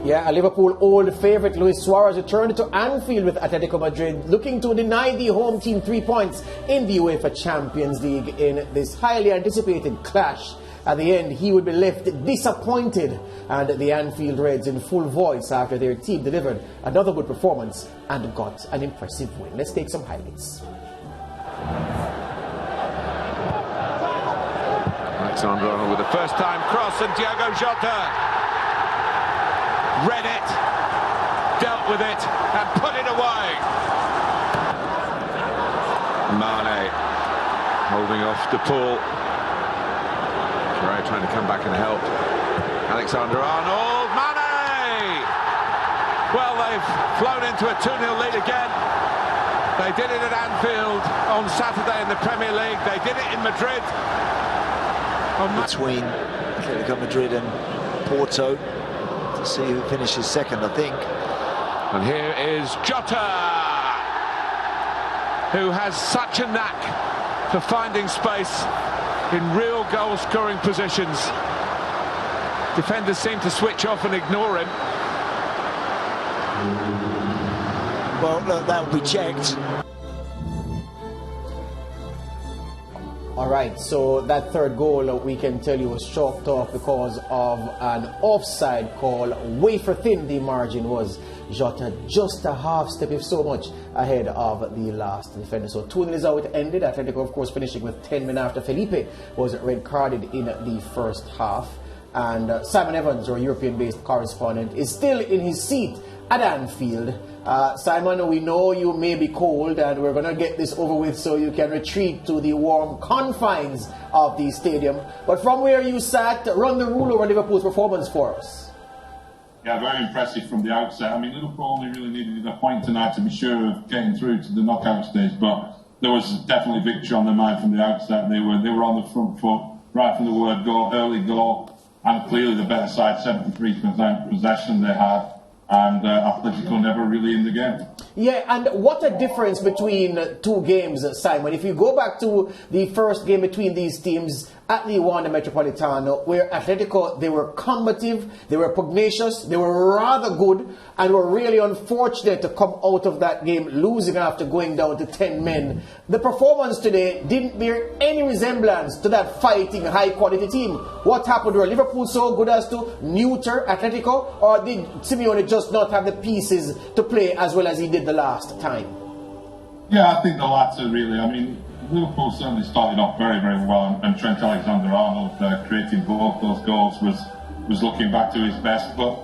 Yeah, a Liverpool old favourite Luis Suarez returned to Anfield with Atletico Madrid, looking to deny the home team 3 points in the UEFA Champions League in this highly anticipated clash. At the end, he would be left disappointed, and the Anfield Reds in full voice after their team delivered another good performance and got an impressive win. Let's take some highlights. Alexander with a first-time cross, and Diogo Jota read it, dealt with it, and put it away. Mane holding off DePaul. Correa trying to come back and help. Alexander-Arnold, Mane! Well, they've flown into a 2-0 lead again. They did it at Anfield on Saturday in the Premier League. They did it in Madrid. Between Atletico Madrid and Porto, to see who finishes second, I think. And here is Jota, who has such a knack for finding space in real goal-scoring positions. Defenders seem to switch off and ignore him. Well, look, that will be checked. Alright, so that third goal we can tell you was chalked off because of an offside call. Wafer thin the margin was. Jota just a half step, if so much, ahead of the last defender. So 2-0 is how it ended. Atletico, of course, finishing with 10 men after Felipe was red carded in the first half. And Simon Evans, our European-based correspondent, is still in his seat at Anfield. Simon, we know you may be cold, and we're going to get this over with so you can retreat to the warm confines of the stadium. But from where you sat, run the rule over Liverpool's performance for us. Yeah, very impressive from the outset. I mean, Liverpool only really needed a point tonight to be sure of getting through to the knockout stage, but there was definitely victory on their mind from the outset. They were on the front foot right from the word go, early goal, and clearly the better side, 73% possession they had. And Atletico never really in the game. Yeah, and what a difference between two games, Simon. If you go back to the first game between these teams at the Wanda Metropolitano, where Atletico, they were combative, they were pugnacious, they were rather good, and were really unfortunate to come out of that game losing after going down to 10 men. The performance today didn't bear any resemblance to that fighting, high-quality team. What happened? Were Liverpool so good as to neuter Atletico, or did Simeone just not have the pieces to play as well as he did the last time? Yeah, I think the latter, really. I mean, Liverpool certainly started off very, very well, and Trent Alexander-Arnold creating both those goals was looking back to his best. But,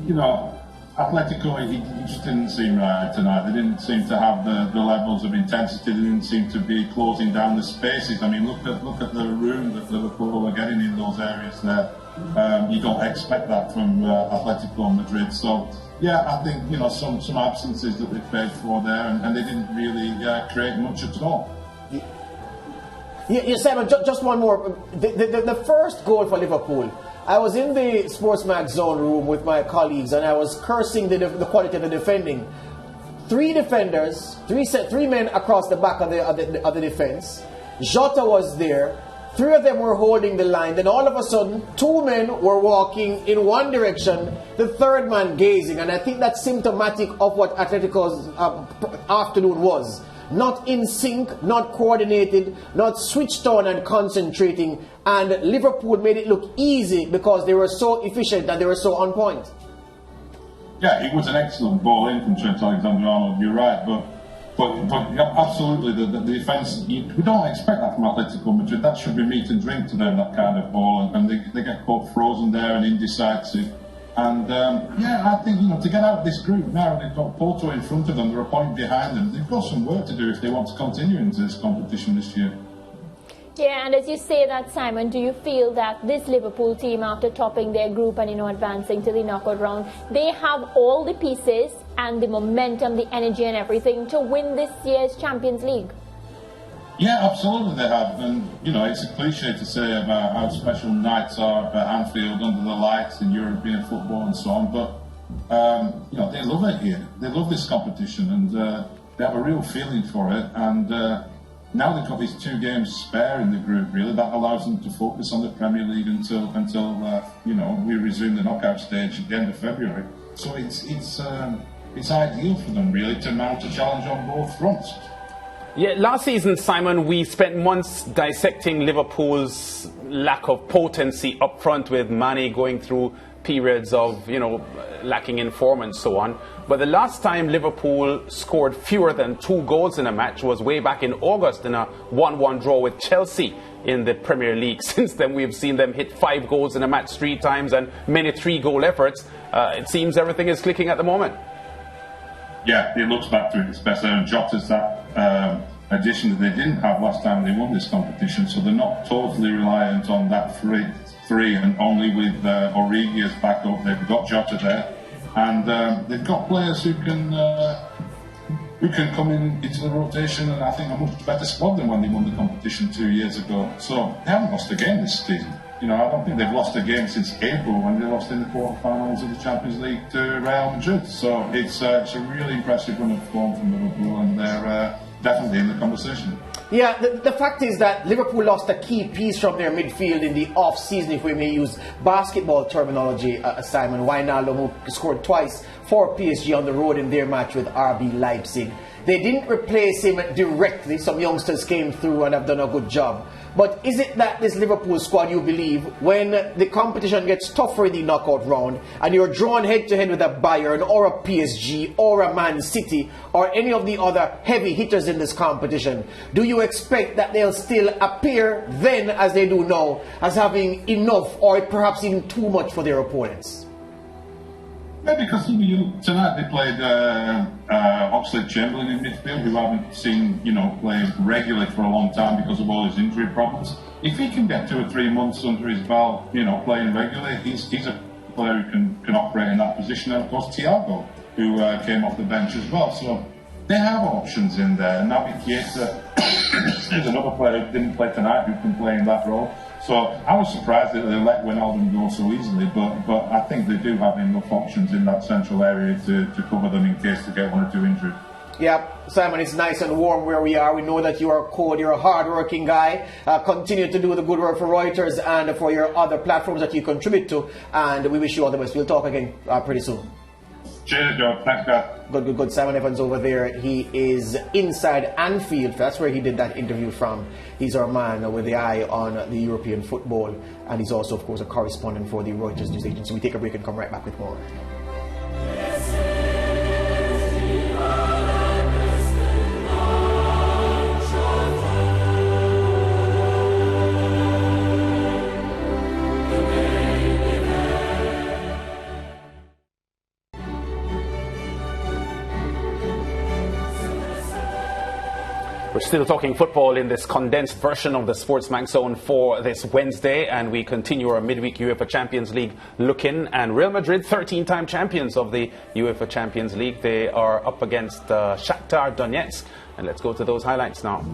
you know, Atletico, he just didn't seem right tonight. They didn't seem to have the levels of intensity. They didn't seem to be closing down the spaces. I mean, look at the room that Liverpool are getting in those areas there. You don't expect that from Atletico Madrid. So, yeah, I think, you know, some absences that they paid for there, and they didn't really create much at all. Yeah, Simon, just one more. The first goal for Liverpool, I was in the SportsMax zone room with my colleagues, and I was cursing the quality of the defending. Three defenders, three men across the back of the defense. Jota was there. Three of them were holding the line. Then all of a sudden, two men were walking in one direction, the third man gazing. And I think that's symptomatic of what Atletico's afternoon was. Not in sync, not coordinated, not switched on and concentrating. And Liverpool made it look easy because they were so efficient and they were so on point. Yeah, it was an excellent ball in from Trent Alexander-Arnold, you're right. But absolutely, the defence, we don't expect that from Atletico Madrid. That should be meat and drink to them, that kind of ball. And they get caught frozen there and indecisive. And, yeah, I think, you know, to get out of this group now, they've got Porto in front of them, they're a point behind them. They've got some work to do if they want to continue into this competition this year. Yeah, and as you say that, Simon, do you feel that this Liverpool team, after topping their group and, you know, advancing to the knockout round, they have all the pieces and the momentum, the energy and everything to win this year's Champions League? Yeah, absolutely they have. And, you know, it's a cliche to say about how special nights are at Anfield under the lights in European football and so on, but, you know, they love it here. They love this competition, and they have a real feeling for it. And, now they've got these 2 games spare in the group. Really, that allows them to focus on the Premier League until we resume the knockout stage at the end of February. So it's ideal for them really to mount a challenge on both fronts. Yeah, last season, Simon, we spent months dissecting Liverpool's lack of potency up front, with Mane going through periods of, lacking in form and so on. But the last time Liverpool scored fewer than 2 goals in a match was way back in August in a 1-1 draw with Chelsea in the Premier League. Since then, we've seen them hit 5 goals in a match 3 times and many 3-goal efforts. It seems everything is clicking at the moment. Yeah, it looks back to its best. And Jota's that addition that they didn't have last time they won this competition, so they're not totally reliant on that three, and only with Origi as backup. They've got Jota there, and they've got players who can come into the rotation, and I think a much better squad than when they won the competition 2 years ago. So they haven't lost a game this season. I don't think they've lost a game since April, when they lost in the quarterfinals of the Champions League to Real Madrid. So it's a really impressive run of form from Liverpool, and they're definitely in the conversation. Yeah, the fact is that Liverpool lost a key piece from their midfield in the off-season, if we may use basketball terminology, Simon. Wijnaldum, who scored twice for PSG on the road in their match with RB Leipzig. They didn't replace him directly. Some youngsters came through and have done a good job. But is it that this Liverpool squad, you believe, when the competition gets tougher in the knockout round and you're drawn head-to-head with a Bayern or a PSG or a Man City or any of the other heavy hitters in this competition, do you expect that they'll still appear then, as they do now, as having enough or perhaps even too much for their opponents? Yeah, because tonight they played Oxlade-Chamberlain in midfield, who I haven't seen play regularly for a long time because of all his injury problems. If he can get 2 or 3 months under his belt, playing regularly, he's a player who can operate in that position. And of course, Thiago, who came off the bench as well. So they have options in there. And Naby Keita is another player who didn't play tonight who can play in that role. So I was surprised that they let Wijnaldum go so easily, but I think they do have enough options in that central area to cover them in case they get 1 or 2 injured. Yeah, Simon, it's nice and warm where we are. We know that you are cold, you're a hard-working guy. Continue to do the good work for Reuters and for your other platforms that you contribute to, and we wish you all the best. We'll talk again pretty soon. Cheers, Joe. Thanks, guys. Good. Simon Evans over there. He is inside Anfield. That's where he did that interview from. He's our man with the eye on the European football. And he's also, of course, a correspondent for the Reuters news agency. We take a break and come right back with more. We're still talking football in this condensed version of the SportsMax Zone for this Wednesday, and we continue our midweek UEFA Champions League look-in. And Real Madrid, 13-time champions of the UEFA Champions League, they are up against Shakhtar Donetsk. And let's go to those highlights now.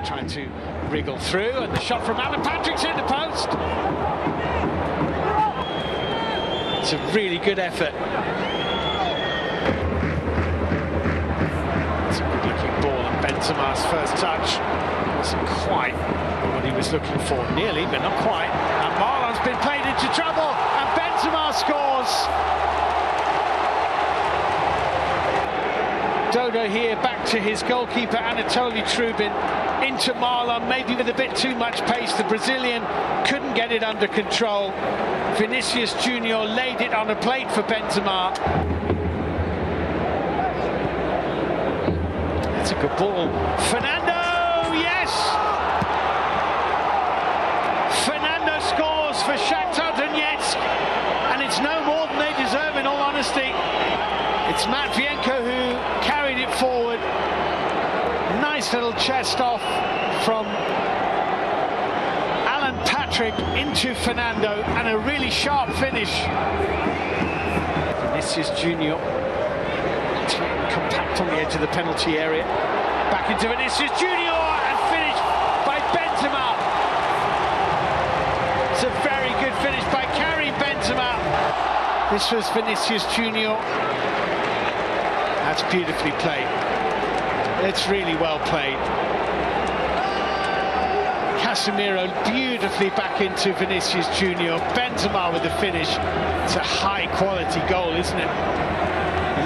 Trying to wriggle through, and the shot from Alan Patrick's in the post. It's a really good effort. Benzema's first touch wasn't quite what he was looking for, nearly, but not quite. And Marlon's been played into trouble, and Benzema scores. Dodo here, back to his goalkeeper Anatoly Trubin, into Marlon, maybe with a bit too much pace. The Brazilian couldn't get it under control. Vinicius Junior laid it on a plate for Benzema. It's a good ball. Fernando, yes! Fernando scores for Shakhtar Donetsk, and it's no more than they deserve, in all honesty. It's Matvienko who carried it forward. Nice little chest off from Alan Patrick into Fernando, and a really sharp finish. Vinicius Junior compact on the edge of the penalty area. Back into Vinicius Junior, and finished by Benzema. It's a very good finish by Karim Benzema. This was Vinicius Junior. That's beautifully played. It's really well played. Casemiro beautifully back into Vinicius Junior. Benzema with the finish. It's a high-quality goal, isn't it?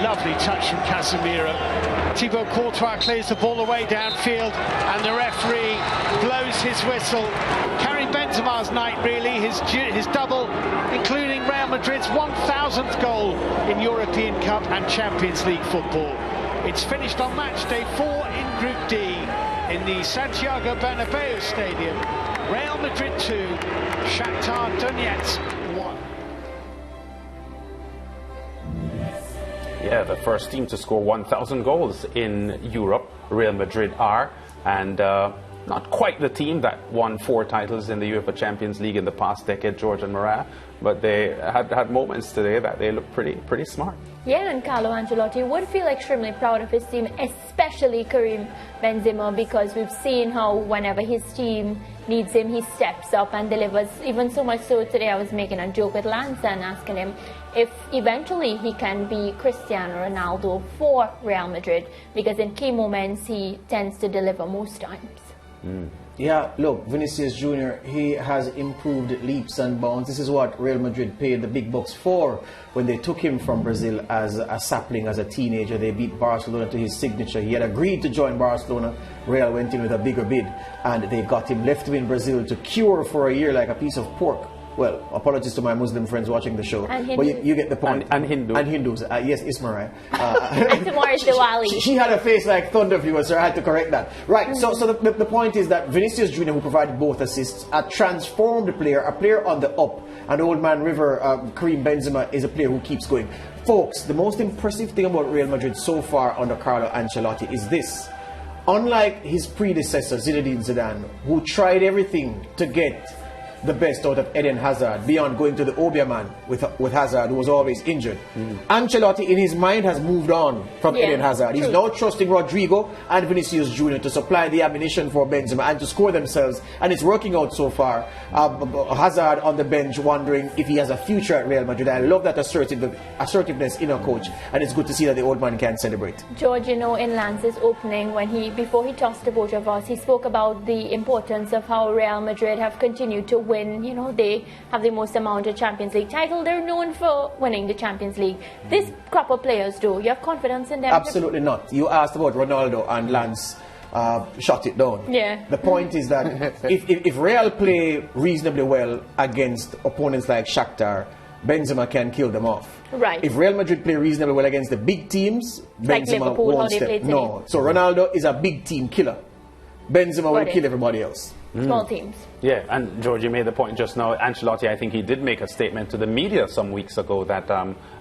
Lovely touch from Casemiro. Thibaut Courtois clears the ball away downfield, and the referee blows his whistle. Karim Benzema's night, really, his double, including Real Madrid's 1,000th goal in European Cup and Champions League football. It's finished on match day 4 in Group D in the Santiago Bernabeu Stadium. Real Madrid 2, Shakhtar Donetsk 1. Yeah, the first team to score 1,000 goals in Europe, Real Madrid are, and not quite the team that won 4 titles in the UEFA Champions League in the past decade, George and Mariah, but they had moments today that they look pretty smart. Yeah, and Carlo Ancelotti would feel extremely proud of his team, especially Karim Benzema, because we've seen how whenever his team needs him, he steps up and delivers. Even so much so today, I was making a joke with Lance and asking him if eventually he can be Cristiano Ronaldo for Real Madrid, because in key moments he tends to deliver most times. Yeah, look, Vinicius Junior, he has improved leaps and bounds. This is what Real Madrid paid the big bucks for when they took him from Brazil as a sapling, as a teenager. They beat Barcelona to his signature. He had agreed to join Barcelona. Real went in with a bigger bid, and they got him, left him in Brazil to cure for a year like a piece of pork. Well, apologies to my Muslim friends watching the show, but you get the point. And Hindu. And Hindus. Yes, Ismarai. And tomorrow's Diwali. She had a face like thunder, viewers, so I had to correct that. Right, so the point is that Vinicius Junior, who provided both assists, a transformed player, a player on the up. And Old Man River, Karim Benzema, is a player who keeps going. Folks, the most impressive thing about Real Madrid so far under Carlo Ancelotti is this. Unlike his predecessor, Zinedine Zidane, who tried everything to get the best out of Eden Hazard beyond going to the Obia man with Hazard, who was always injured. Ancelotti in his mind has moved on from Eden Hazard. He's now trusting Rodrigo and Vinicius Junior to supply the ammunition for Benzema and to score themselves, and it's working out so far. Hazard on the bench wondering if he has a future at Real Madrid. I love that assertiveness in a coach, and it's good to see that the old man can celebrate. George, you know, in Lance's opening, before he tossed to both of us, he spoke about the importance of how Real Madrid have continued to win. You know, they have the most amount of Champions League title. They're known for winning the Champions League. This crop of players, do you have confidence in them? Absolutely not. You asked about Ronaldo, and Lance shut it down. Yeah. The point is that if Real play reasonably well against opponents like Shakhtar, Benzema can kill them off. Right. If Real Madrid play reasonably well against the big teams, like Benzema Liverpool, won't step. No. So Ronaldo is a big team killer. Benzema will kill everybody else. Small teams. Yeah, and George, you made the point just now. Ancelotti, I think he did make a statement to the media some weeks ago that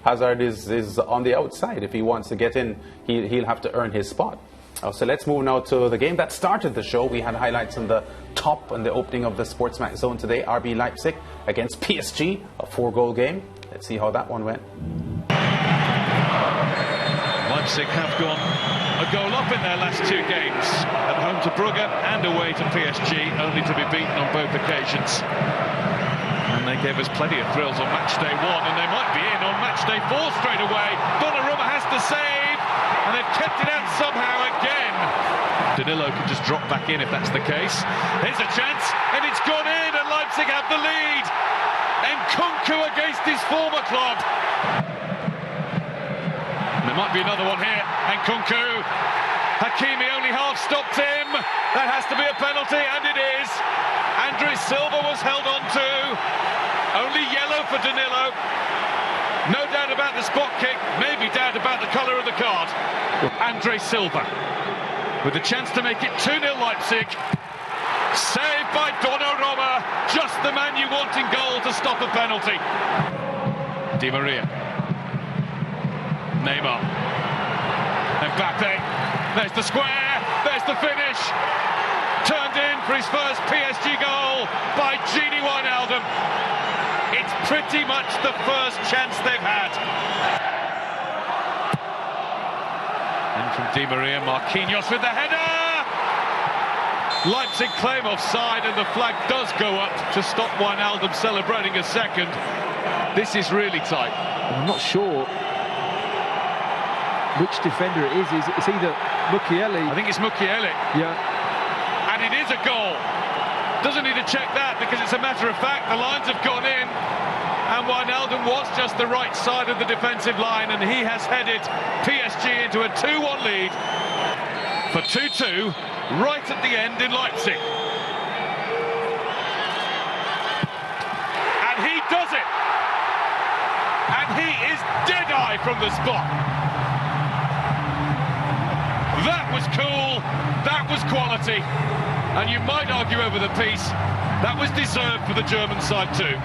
Hazard is on the outside. If he wants to get in, he'll have to earn his spot. So let's move now to the game that started the show. We had highlights on the top and the opening of the SportsMax zone today. RB Leipzig against PSG, a 4-goal game. Let's see how that one went. Leipzig have gone a goal up in their last 2 games, at home to Brugge and away to PSG, only to be beaten on both occasions. And they gave us plenty of thrills on matchday 1, and they might be in on matchday 4 straight away. Donnarumma has to save, and they've kept it out somehow again. Danilo can just drop back in if that's the case. Here's a chance, and it's gone in, and Leipzig have the lead. Nkunku against his former club. There might be another one here. Nkunku. Hakimi only half stopped him. That has to be a penalty, and it is. Andre Silva was held on to. Only yellow for Danilo. No doubt about the spot kick. Maybe doubt about the colour of the card. Andre Silva with a chance to make it 2-0 Leipzig. Saved by Donnarumma. Just the man you want in goal to stop a penalty. Di Maria. Neymar. Mbappe. There's the square. There's the finish. Turned in for his first PSG goal by Gini Wijnaldum. It's pretty much the first chance they've had. And from Di Maria, Marquinhos with the header. Leipzig claim offside, and the flag does go up to stop Wijnaldum celebrating a second. This is really tight. I'm not sure which defender it is. It's either Mukiele. I think it's Mukiele. Yeah. And it is a goal. Doesn't need to check that because it's a matter of fact. The lines have gone in. And Wijnaldum was just the right side of the defensive line, and he has headed PSG into a 2-1 lead for 2-2 right at the end in Leipzig. And he does it. And he is dead-eye from the spot. That was cool. That was quality. And you might argue over the piece, that was deserved for the German side too.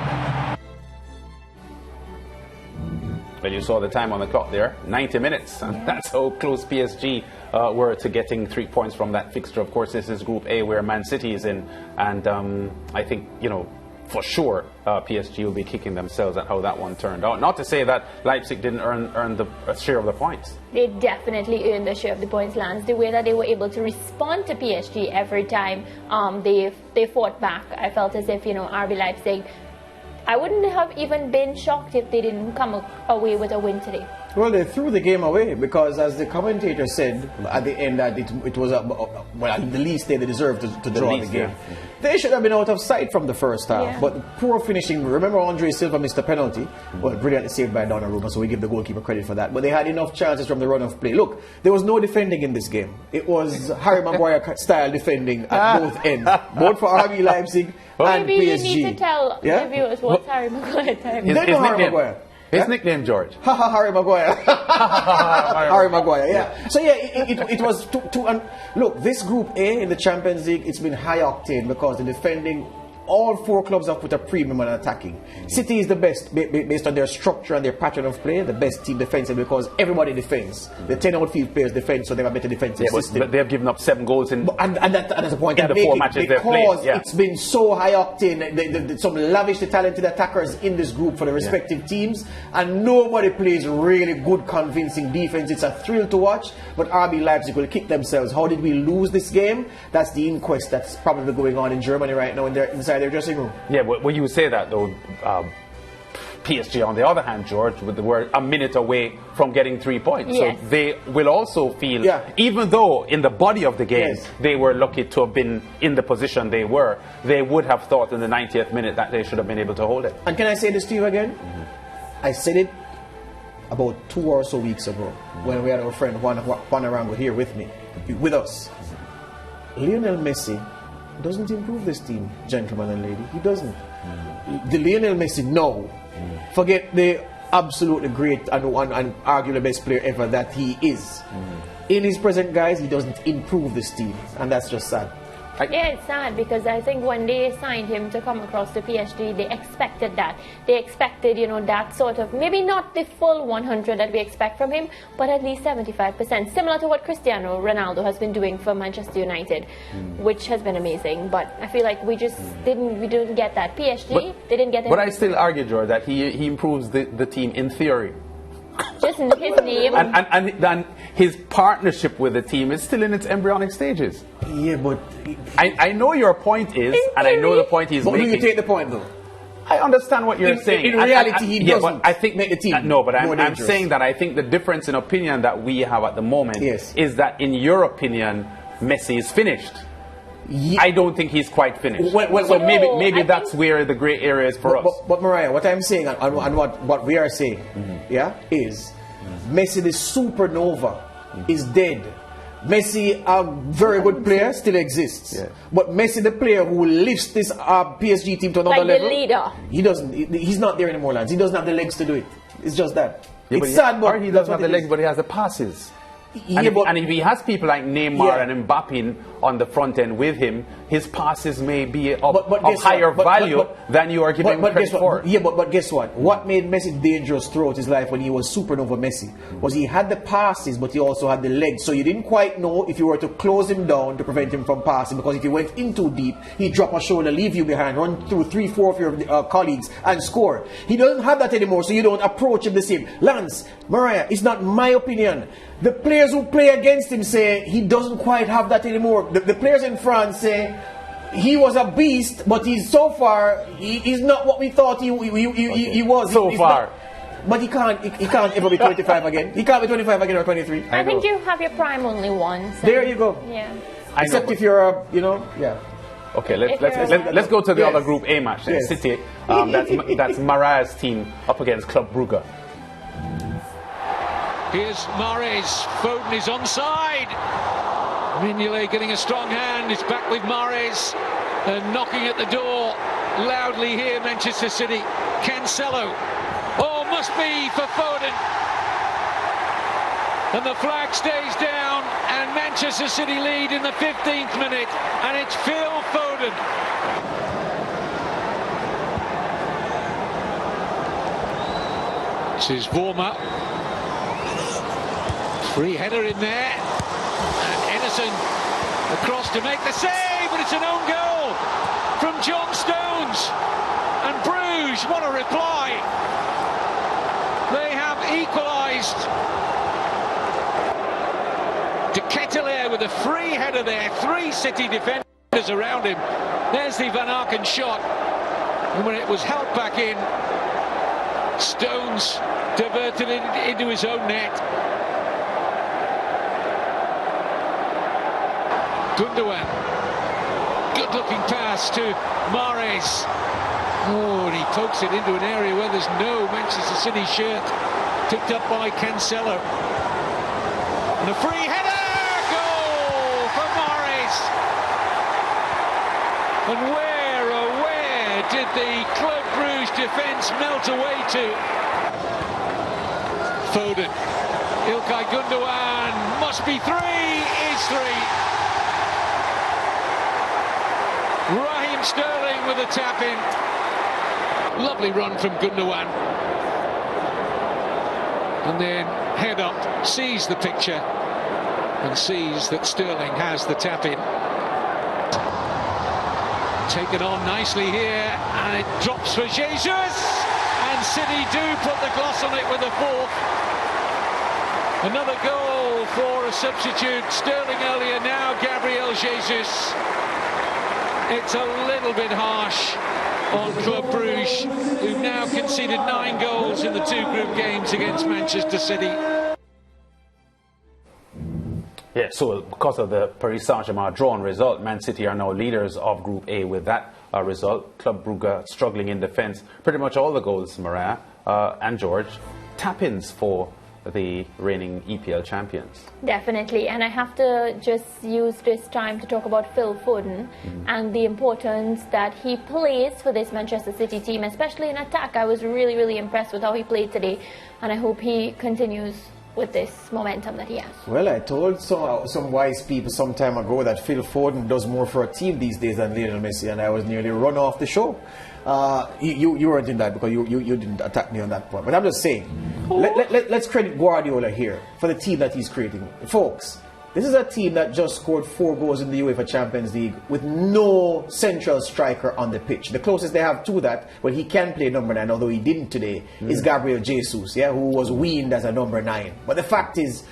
Well, you saw the time on the clock there, 90 minutes, and that's how close PSG were to getting 3 points from that fixture. Of course, this is Group A where Man City is in, and I think, you know, for sure PSG will be kicking themselves at how that one turned out. Not to say that Leipzig didn't earn the share of the points. They definitely earned the share of the points, Lance. The way that they were able to respond to PSG every time they fought back, I felt as if, you know, RB Leipzig, I wouldn't have even been shocked if they didn't come away with a win today. Well, they threw the game away because, as the commentator said at the end, that it was well, at the least they deserved to draw the game. Yeah. They should have been out of sight from the first half, but poor finishing. Remember, Andre Silva missed a penalty. Well, brilliantly saved by Donnarumma, so we give the goalkeeper credit for that. But they had enough chances from the run of play. Look, there was no defending in this game. It was Harry Maguire style defending at both ends, both for RB Leipzig and maybe PSG. You need to tell the viewers what's Harry Maguire time. They know Harry Maguire. His nickname, George. Harry Maguire. Harry Maguire, yeah. So, yeah, it was and look, this Group A in the Champions League, it's been high octane because the defending, all four clubs have put a premium on attacking. City is the best based on their structure and their pattern of play, the best team defensively because everybody defends. The 10 outfield players defend, so they have a better defensive system. But they have given up 7 goals in that's the point in the 4 matches they've played. Because it's been so high octane, some lavishly talented attackers in this group for the respective teams, and nobody plays really good, convincing defense. It's a thrill to watch, but RB Leipzig will kick themselves. How did we lose this game? That's the inquest that's probably going on in Germany right now inside their dressing room. Yeah, when you say that though, PSG on the other hand, George, were a minute away from getting 3 points. Yes. So they will also feel, even though in the body of the game they were lucky to have been in the position they were, they would have thought in the 90th minute that they should have been able to hold it. And can I say this to you again? I said it about 2 or so weeks ago when we had our friend Juan Arango here with us. Lionel Messi doesn't improve this team, gentlemen and lady. He doesn't. The Lionel Messi, no. Forget the absolutely great and arguably best player ever that he is. In his present guise, he doesn't improve this team, and that's just sad. Yeah, it's sad because I think when they signed him to come across to PSG, they expected that. They expected, you know, that sort of, maybe not the full 100 that we expect from him, but at least 75%. Similar to what Cristiano Ronaldo has been doing for Manchester United, which has been amazing. But I feel like we just didn't get that. PSG, they didn't get that. But I still argue, George, that he improves the team in theory. Just in his name. And his partnership with the team is still in its embryonic stages. Yeah, but I know your point is, and I know the point he's making. But do you take the point though? I understand what you're saying. In reality, he doesn't make the team. No, but I'm saying that I think the difference in opinion that we have at the moment is that in your opinion, Messi is finished. I don't think he's quite finished. So maybe that's where the grey area is for us. But Mariah, what I'm saying and what we are saying, is Messi the supernova is dead. Messi, a very good player, still exists. But Messi the player who lifts this PSG team to another level, the leader. He doesn't. He's not there anymore, lads. He doesn't have the legs to do it. It's just that. Yeah, it's sad, but he doesn't have the legs, but he has the passes. And if he has people like Neymar and Mbappe on the front end with him, his passes may be of higher value than you are giving credit for. Yeah, but guess what? What made Messi dangerous throughout his life when he was supernova Messi was he had the passes, but he also had the legs. So you didn't quite know if you were to close him down to prevent him from passing, because if you went in too deep, he'd drop a shoulder, leave you behind, run through 3-4 of your colleagues and score. He doesn't have that anymore, so you don't approach him the same. Lance, Mariah, it's not my opinion. The players who play against him say he doesn't quite have that anymore. The players in France say he was a beast, but he's so far he's not what we thought he was. So far. But he can't ever be 25 again. He can't be 25 again or 23. I think you have your prime only once. There you go. Yeah. Except if you're a, yeah. Okay, let's go to the other Group A match then. Yes. City, that's Mariah's team up against Club Brugge. Here's Mahrez. Foden is onside. Mignolet getting a strong hand. It's back with Mahrez. And knocking at the door loudly here, Manchester City. Cancelo. Oh, must be for Foden. And the flag stays down, and Manchester City lead in the 15th minute, and it's Phil Foden. This is Vorma. Free header in there, and Ederson across to make the save, but it's an own goal from John Stones. And Bruges, what a reply. They have equalised. De Ketelaere with a free header there, 3 City defenders around him. There's the Van Aken shot, and when it was held back in, Stones diverted it into his own net. Gundogan, good looking pass to Mahrez. Oh, and he pokes it into an area where there's no Manchester City shirt. Picked up by Cancelo. And a free header! And where, oh where, did the Club Brugge defence melt away to? Foden. Ilkay Gundogan must be 3, is 3. Raheem Sterling with a tap in. Lovely run from Gundogan. And then head up, sees the picture and sees that Sterling has the tap in. Taken on nicely here, and it drops for Jesus, and City do put the gloss on it with a 4th. Another goal for a substitute. Sterling earlier, now Gabriel Jesus. It's a little bit harsh on Club Brugge, who've now conceded 9 goals in the 2 group games against Manchester City. Yeah, so because of the Paris Saint-Germain drawn result, Man City are now leaders of Group A with that result. Club Brugge struggling in defence. Pretty much all the goals, Mariah and George, tap-ins for the reigning EPL champions. Definitely, and I have to just use this time to talk about Phil Foden and the importance that he plays for this Manchester City team, especially in attack. I was really, really impressed with how he played today, and I hope he continues with this momentum that he has. Well, I told some wise people some time ago that Phil Foden does more for a team these days than Lionel Messi, and I was nearly run off the show. You weren't in that because you didn't attack me on that point. But I'm just saying, let's credit Guardiola here for the team that he's creating. Folks, this is a team that just scored 4 goals in the UEFA Champions League with no central striker on the pitch. The closest they have to that, well, he can play number 9, although he didn't today, is Gabriel Jesus, who was weaned as a number 9. But the fact is,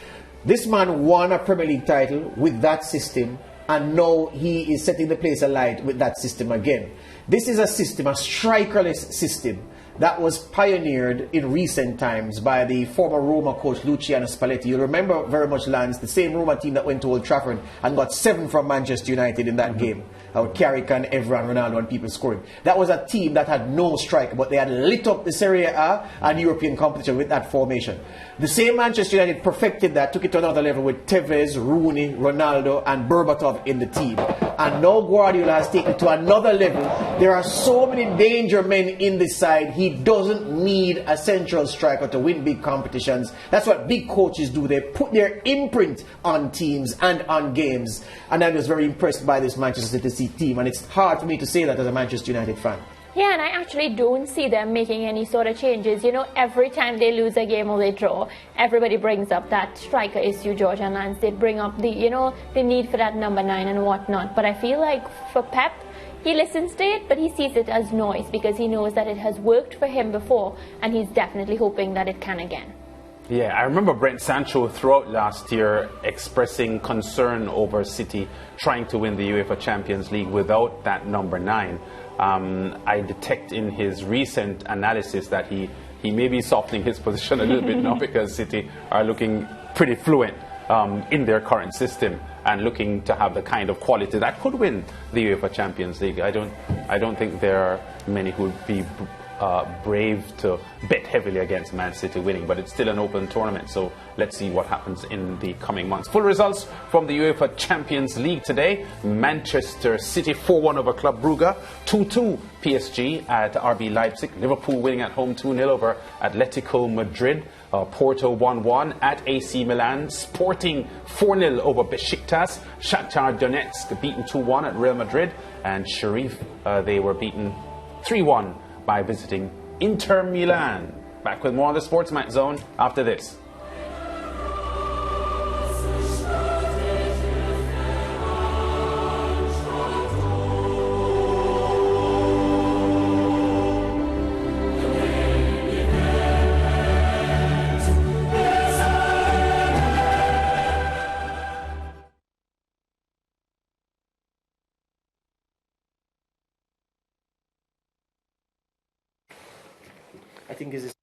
this man won a Premier League title with that system, and now he is setting the place alight with that system again. This is a system, a strikerless system, that was pioneered in recent times by the former Roma coach Luciano Spalletti. You remember very much, Lance, the same Roma team that went to Old Trafford and got 7 from Manchester United in that game. With Carrick and Evra and Ronaldo and people scoring. That was a team that had no striker, but they had lit up the Serie A and European competition with that formation. The same Manchester United perfected that, took it to another level with Tevez, Rooney, Ronaldo and Berbatov in the team. And now Guardiola has taken it to another level. There are so many danger men in this side. He doesn't need a central striker to win big competitions. That's what big coaches do. They put their imprint on teams and on games. And I was very impressed by this Manchester City team. And it's hard for me to say that as a Manchester United fan. Yeah, and I actually don't see them making any sort of changes. You know, every time they lose a game or they draw, everybody brings up that striker issue, George and Lance. They bring up the, the need for that number 9 and whatnot. But I feel like for Pep, he listens to it, but he sees it as noise because he knows that it has worked for him before, and he's definitely hoping that it can again. Yeah, I remember Brent Sancho throughout last year expressing concern over City trying to win the UEFA Champions League without that number 9. I detect in his recent analysis that he he may be softening his position a little bit now because City are looking pretty fluent in their current system and looking to have the kind of quality that could win the UEFA Champions League. I don't think there are many who would be brave to bet heavily against Man City winning, but it's still an open tournament, so let's see what happens in the coming months. Full results from the UEFA Champions League today: Manchester City 4-1 over Club Brugge, 2-2 PSG at RB Leipzig, Liverpool winning at home 2-0 over Atletico Madrid, Porto 1-1 at AC Milan, Sporting 4-0 over Besiktas, Shakhtar Donetsk beaten 2-1 at Real Madrid, and Sheriff, they were beaten 3-1 by visiting Inter Milan. Back with more on the SportsMax Zone after this. I think this is